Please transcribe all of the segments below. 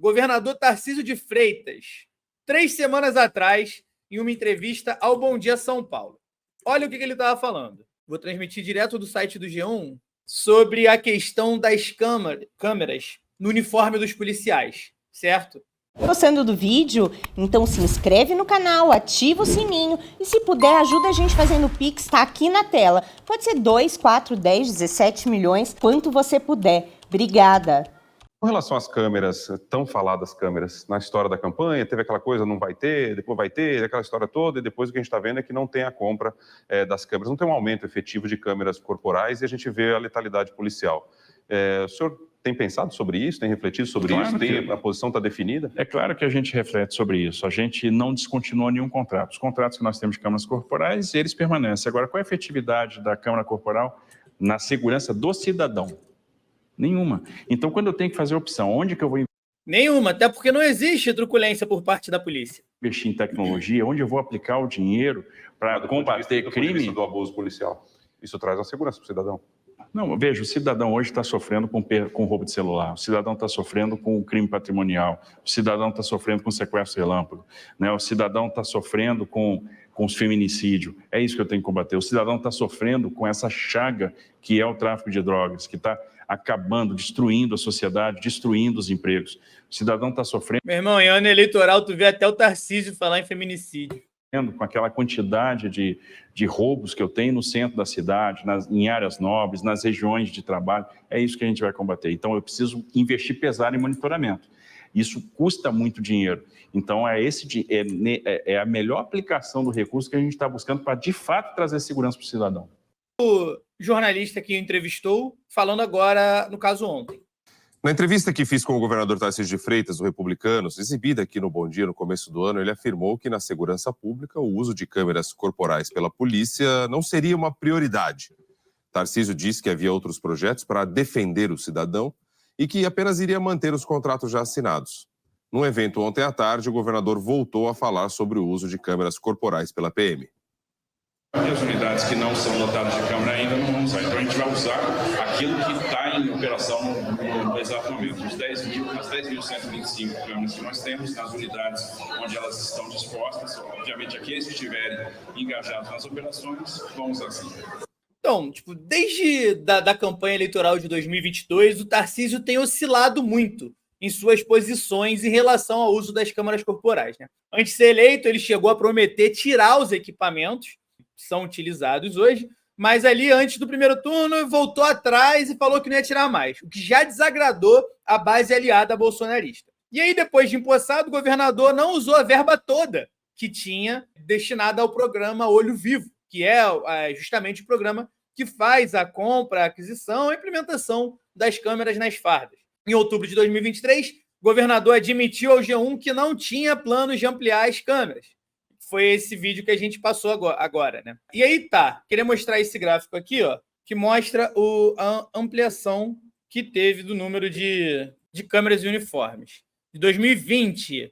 governador Tarcísio de Freitas, 3 semanas atrás, em uma entrevista ao Bom Dia São Paulo. Olha o que ele estava falando. Vou transmitir direto do site do G1 sobre a questão das câmeras no uniforme dos policiais, certo? Gostando do vídeo? Então se inscreve no canal, ativa o sininho e se puder ajuda a gente fazendo o Pix, tá aqui na tela. Pode ser 2, 4, 10, 17 milhões, quanto você puder. Obrigada. Com relação às câmeras, tão faladas câmeras, na história da campanha, teve aquela coisa, não vai ter, depois vai ter, aquela história toda, e depois o que a gente está vendo é que não tem a compra das câmeras, não tem um aumento efetivo de câmeras corporais e a gente vê a letalidade policial. O senhor tem pensado sobre isso, tem refletido sobre isso, a posição está definida? É claro que a gente reflete sobre isso, a gente não descontinuou nenhum contrato. Os contratos que nós temos de câmaras corporais, eles permanecem. Agora, qual é a efetividade da câmara corporal na segurança do cidadão? Nenhuma. Então, quando eu tenho que fazer a opção, onde que eu vou Nenhuma, até porque não existe truculência por parte da polícia. investir em tecnologia, onde eu vou aplicar o dinheiro para combater crime? Do abuso policial. Isso traz a segurança para o cidadão. Não, veja, o cidadão hoje está sofrendo com roubo de celular, o cidadão está sofrendo com crime patrimonial, o cidadão está sofrendo com sequestro relâmpago, né? O cidadão está sofrendo com os feminicídios. É isso que eu tenho que combater. O cidadão está sofrendo com essa chaga que é o tráfico de drogas, que está acabando, destruindo a sociedade, destruindo os empregos. O cidadão está sofrendo... Meu irmão, em ano eleitoral, tu vê até o Tarcísio falar em feminicídio. Com aquela quantidade de roubos que eu tenho no centro da cidade, em áreas nobres, nas regiões de trabalho, é isso que a gente vai combater. Então, eu preciso investir pesado em monitoramento. Isso custa muito dinheiro. Então, é a melhor aplicação do recurso que a gente está buscando para, de fato, trazer segurança para o cidadão. O jornalista que entrevistou, falando agora, no caso, ontem. Na entrevista que fiz com o governador Tarcísio de Freitas, do Republicanos, exibida aqui no Bom Dia no começo do ano, ele afirmou que na segurança pública o uso de câmeras corporais pela polícia não seria uma prioridade. Tarcísio disse que havia outros projetos para defender o cidadão e que apenas iria manter os contratos já assinados. Num evento ontem à tarde, o governador voltou a falar sobre o uso de câmeras corporais pela PM. As unidades que não são lotadas de câmera ainda não vão usar. Então a gente vai usar aquilo que está em operação no exato momento. As 10.125 câmeras que nós temos nas unidades onde elas estão dispostas, obviamente aqueles que estiverem engajados nas operações vão usar sim. Então, desde da campanha eleitoral de 2022, o Tarcísio tem oscilado muito em suas posições em relação ao uso das câmeras corporais, né? Antes de ser eleito, ele chegou a prometer tirar os equipamentos são utilizados hoje, mas ali antes do primeiro turno voltou atrás e falou que não ia tirar mais, o que já desagradou a base aliada bolsonarista. E aí, depois de empossado, o governador não usou a verba toda que tinha destinada ao programa Olho Vivo, que é justamente o programa que faz a compra, a aquisição e a implementação das câmeras nas fardas. Em outubro de 2023, o governador admitiu ao G1 que não tinha planos de ampliar as câmeras. Foi esse vídeo que a gente passou agora, né? E aí queria mostrar esse gráfico aqui, ó, que mostra a ampliação que teve do número de câmeras e uniformes. De 2020,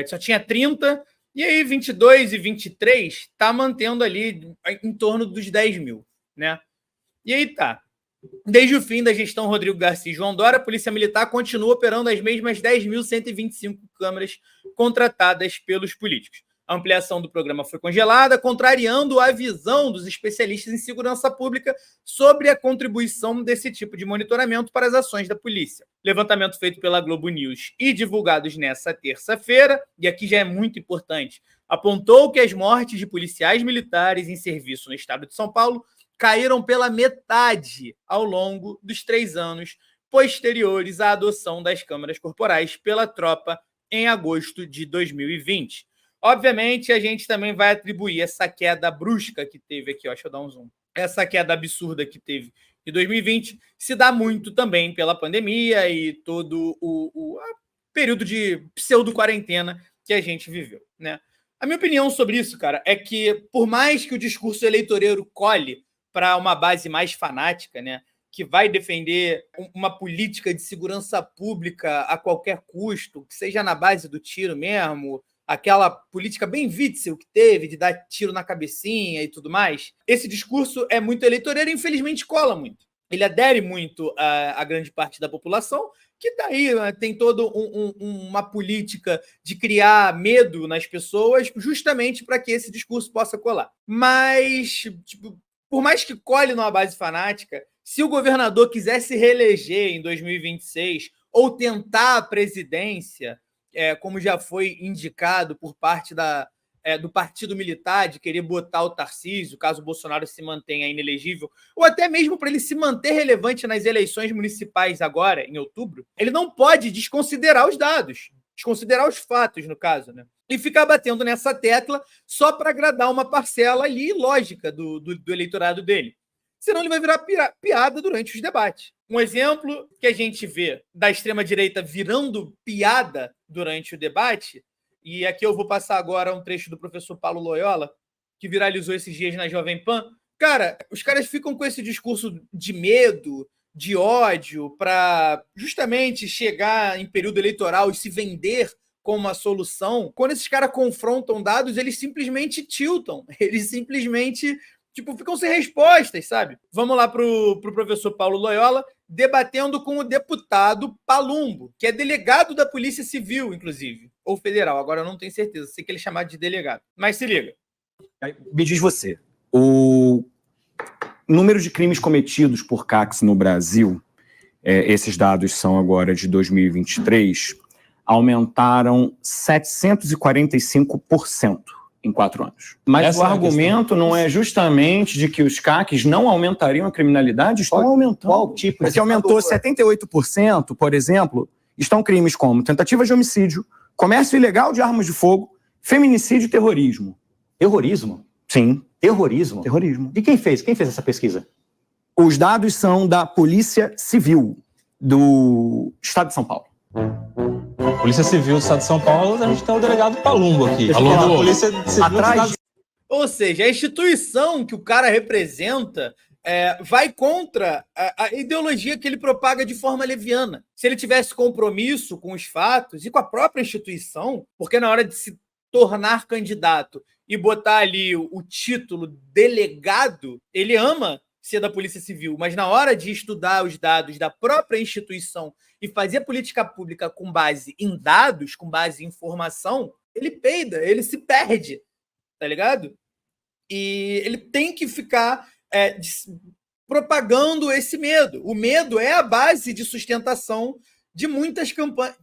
só tinha 30, e aí 22 e 23 está mantendo ali em torno dos 10 mil, né? E aí desde o fim da gestão Rodrigo Garcia e João Dória, a Polícia Militar continua operando as mesmas 10.125 câmeras contratadas pelos políticos. A ampliação do programa foi congelada, contrariando a visão dos especialistas em segurança pública sobre a contribuição desse tipo de monitoramento para as ações da polícia. Levantamento feito pela Globo News e divulgados nessa terça-feira, e aqui já é muito importante, apontou que as mortes de policiais militares em serviço no estado de São Paulo caíram pela metade ao longo dos 3 anos posteriores à adoção das câmeras corporais pela tropa em agosto de 2020. Obviamente, a gente também vai atribuir essa queda brusca que teve aqui, ó, deixa eu dar um zoom. Essa queda absurda que teve em 2020 se dá muito também pela pandemia e todo o período de pseudo-quarentena que a gente viveu, né? A minha opinião sobre isso, cara, é que por mais que o discurso eleitoreiro colhe para uma base mais fanática, né, que vai defender uma política de segurança pública a qualquer custo, que seja na base do tiro mesmo, aquela política bem Witzel que teve, de dar tiro na cabecinha e tudo mais, esse discurso é muito eleitoreiro e infelizmente cola muito. ele adere muito a grande parte da população, que está aí, né, tem toda uma política de criar medo nas pessoas, justamente para que esse discurso possa colar. Mas, tipo, por mais que cole numa base fanática, se o governador quiser se reeleger em 2026 ou tentar a presidência, como já foi indicado por parte do partido militar, de querer botar o Tarcísio, caso o Bolsonaro se mantenha inelegível, ou até mesmo para ele se manter relevante nas eleições municipais agora, em outubro, ele não pode desconsiderar os dados, desconsiderar os fatos, no caso, né? E ficar batendo nessa tecla só para agradar uma parcela ali lógica do eleitorado dele. Senão ele vai virar piada durante os debates. Um exemplo que a gente vê da extrema-direita virando piada durante o debate, e aqui eu vou passar agora um trecho do professor Paulo Loyola, que viralizou esses dias na Jovem Pan. Cara, os caras ficam com esse discurso de medo, de ódio, para justamente chegar em período eleitoral e se vender como uma solução. Quando esses caras confrontam dados, eles simplesmente tiltam. Eles simplesmente ficam sem respostas, sabe? Vamos lá pro professor Paulo Loyola, debatendo com o deputado Palumbo, que é delegado da Polícia Civil, inclusive, ou federal, agora eu não tenho certeza, sei que ele é chamado de delegado. Mas se liga. Me diz você, o número de crimes cometidos por CACs no Brasil, esses dados são agora de 2023, aumentaram 745%. Em 4 anos. Mas o argumento não é justamente de que os CACs não aumentariam a criminalidade? Estão aumentando. Qual tipo? Porque aumentou 78%, por exemplo, estão crimes como tentativa de homicídio, comércio ilegal de armas de fogo, feminicídio e terrorismo. Terrorismo? Sim. Terrorismo? Terrorismo. E quem fez? Quem fez essa pesquisa? Os dados são da Polícia Civil do Estado de São Paulo. Polícia Civil do Estado de São Paulo, a gente tem o delegado Palumbo aqui. Palumbo. Polícia Civil Atrás. Ou seja, a instituição que o cara representa vai contra a ideologia que ele propaga de forma leviana. Se ele tivesse compromisso com os fatos e com a própria instituição, porque na hora de se tornar candidato e botar ali o título delegado, ele ama ser da Polícia Civil, mas na hora de estudar os dados da própria instituição e fazer política pública com base em dados, com base em informação, ele peida, ele se perde, tá ligado? E ele tem que ficar propagando esse medo. O medo é a base de sustentação de muitas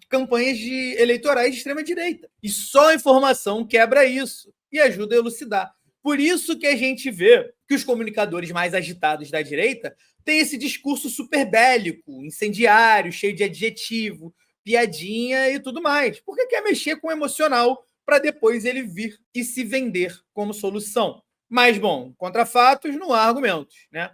campanhas eleitorais de extrema-direita. E só a informação quebra isso e ajuda a elucidar. Por isso que a gente vê que os comunicadores mais agitados da direita têm esse discurso super bélico, incendiário, cheio de adjetivo, piadinha e tudo mais. Porque quer mexer com o emocional para depois ele vir e se vender como solução. Mas, bom, contra fatos não há argumentos, né?